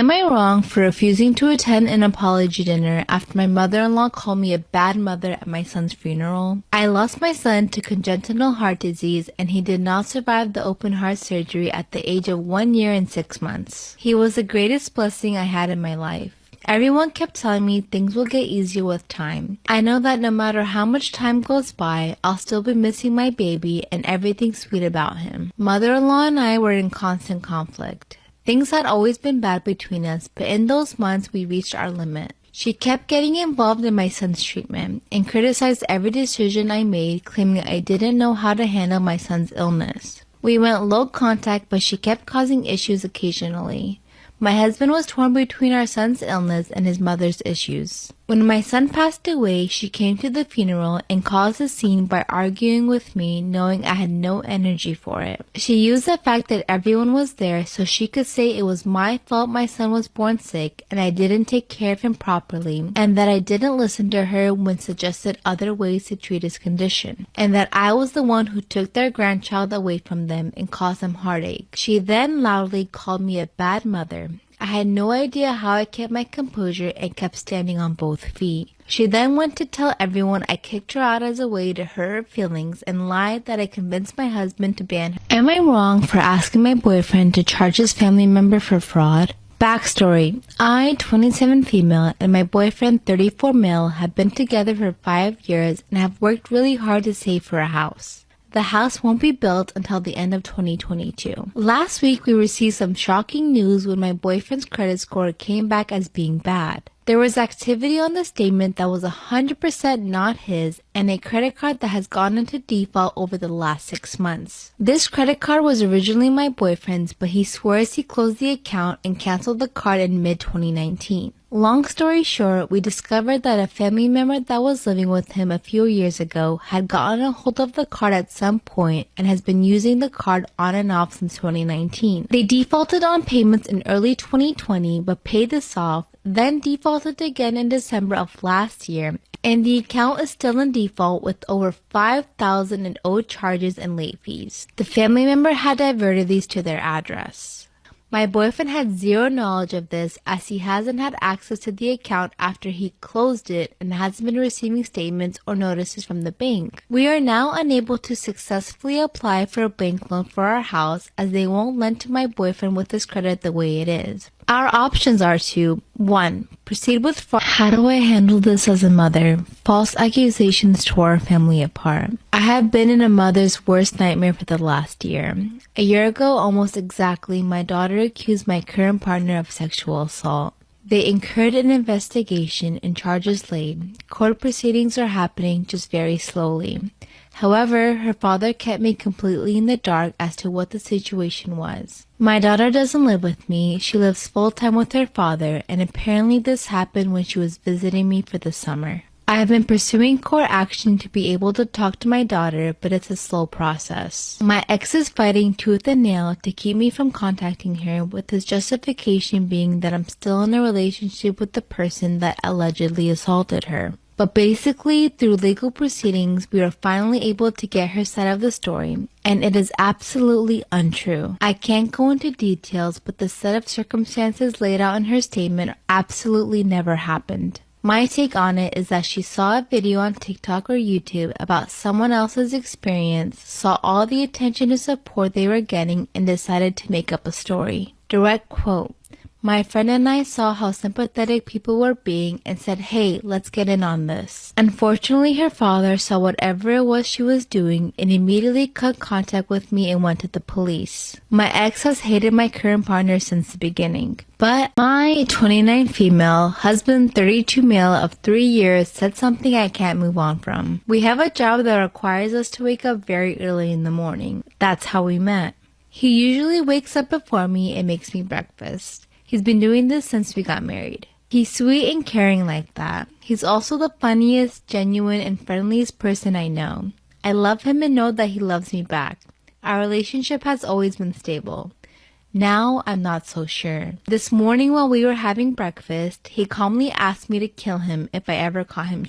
Am I wrong for refusing to attend an apology dinner after my mother-in-law called me a bad mother at my son's funeral? I lost my son to congenital heart disease, and he did not survive the open heart surgery at the age of 1 year and 6 months. He was the greatest blessing I had in my life. Everyone kept telling me things will get easier with time. I know that no matter how much time goes by, I'll still be missing my baby and everything sweet about him. Mother-in-law and I were in constant conflict. Things had always been bad between us, but in those months we reached our limit. She kept getting involved in my son's treatment and criticized every decision I made, claiming I didn't know how to handle my son's illness. We went low contact, but she kept causing issues occasionally. My husband was torn between our son's illness and his mother's issues. When my son passed away, she came to the funeral and caused a scene by arguing with me, knowing I had no energy for it. She used the fact that everyone was there so she could say it was my fault my son was born sick and I didn't take care of him properly, and that I didn't listen to her when suggested other ways to treat his condition, and that I was the one who took their grandchild away from them and caused them heartache. She then loudly called me a bad mother. I had no idea how I kept my composure and kept standing on both feet. She then went to tell everyone I kicked her out as a way to hurt her feelings and lied that I convinced my husband to ban her. Am I wrong for asking my boyfriend to charge his family member for fraud? Backstory. I, 27 female, and my boyfriend, 34 male, have been together for 5 years and have worked really hard to save for a house. The house won't be built until the end of 2022. Last week, we received some shocking news when my boyfriend's credit score came back as being bad. There was activity on the statement that was 100% not his and a credit card that has gone into default over the last 6 months. This credit card was originally my boyfriend's, but he swears he closed the account and canceled the card in mid-2019. Long story short, we discovered that a family member that was living with him a few years ago had gotten a hold of the card at some point and has been using the card on and off since 2019. They defaulted on payments in early 2020 but paid this off, then defaulted again in December of last year, and the account is still in default with over $5,000 in owed charges and late fees. The family member had diverted these to their address. My boyfriend had zero knowledge of this as he hasn't had access to the account after he closed it and hasn't been receiving statements or notices from the bank. We are now unable to successfully apply for a bank loan for our house as they won't lend to my boyfriend with his credit the way it is. Our options are to 1. Proceed with fraud. How do I handle this as a mother? False accusations tore our family apart. I have been in a mother's worst nightmare for the last year. A year ago, almost exactly, my daughter accused my current partner of sexual assault. They incurred an investigation and charges laid. Court proceedings are happening just very slowly. However, her father kept me completely in the dark as to what the situation was. My daughter doesn't live with me. She lives full-time with her father, and apparently this happened when she was visiting me for the summer. I have been pursuing court action to be able to talk to my daughter, but it's a slow process. My ex is fighting tooth and nail to keep me from contacting her, with his justification being that I'm still in a relationship with the person that allegedly assaulted her. But basically, through legal proceedings, we are finally able to get her side of the story, and it is absolutely untrue. I can't go into details, but the set of circumstances laid out in her statement absolutely never happened. My take on it is that she saw a video on TikTok or YouTube about someone else's experience, saw all the attention and support they were getting, and decided to make up a story. Direct quote. My friend and I saw how sympathetic people were being and said, hey, let's get in on this. Unfortunately, her father saw whatever it was she was doing and immediately cut contact with me and went to the police. My ex has hated my current partner since the beginning. But my 29 female, husband 32 male of 3 years said something I can't move on from. We have a job that requires us to wake up very early in the morning. That's how we met. He usually wakes up before me and makes me breakfast. He's been doing this since we got married. He's sweet and caring like that. He's also the funniest, genuine, and friendliest person I know. I love him and know that he loves me back. Our relationship has always been stable. Now, I'm not so sure. This morning while we were having breakfast, he calmly asked me to kill him if I ever caught him